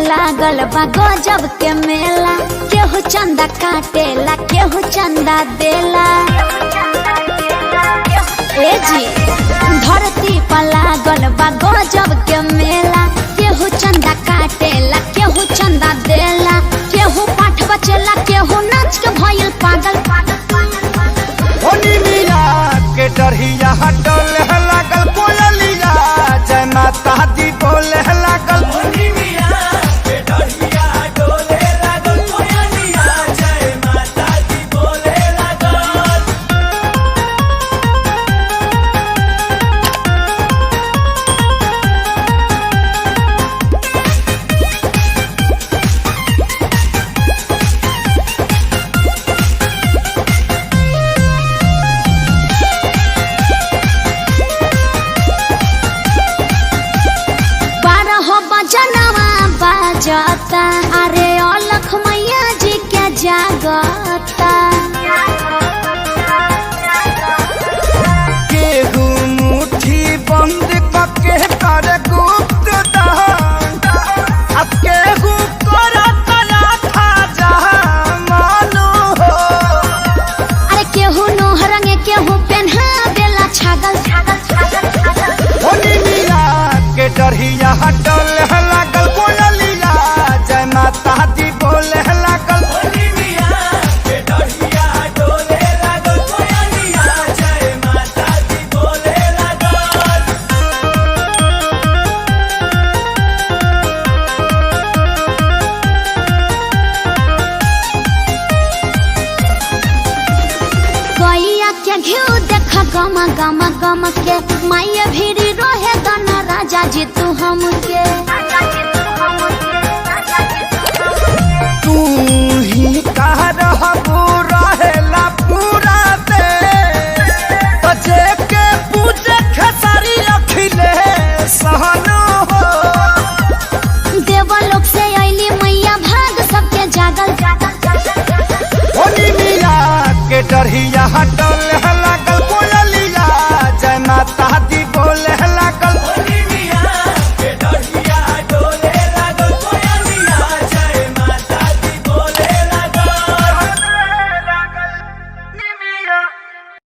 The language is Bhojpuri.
लागल बा गजब के मेला, केहू चंदा काटेला केहू चंदा देला। ए जी धरती पर लागल बा गजब के मेला, केहू चंदा काटेला केहू चंदा देला। केहू पाठ बचेला केहू नाच के भइल पागल। होनी मिया के डरिया हटल लागल कोयलिया, जय माता दी बोले लागल। जाता अरे अलख मैया जी क्या जागता। केहू मुट्ठी बंद करके करे गुप्त दान, अब केहू करत था जहां मानो हो। अरे केहू नोह रंगे केहू पेन्हा देला छागल। होनी मिया के डरिया हटल लागल कोयलिया, जय माता दी बोले लागल। होनी मिया के डरिया डोले लागल कोयलिया, जय माता दी बोले लागल। गैया के घिउ देख गम गम गम के, माया भीड़ी रोहे दना राजा जी तू हमके। तू ही कह रहबू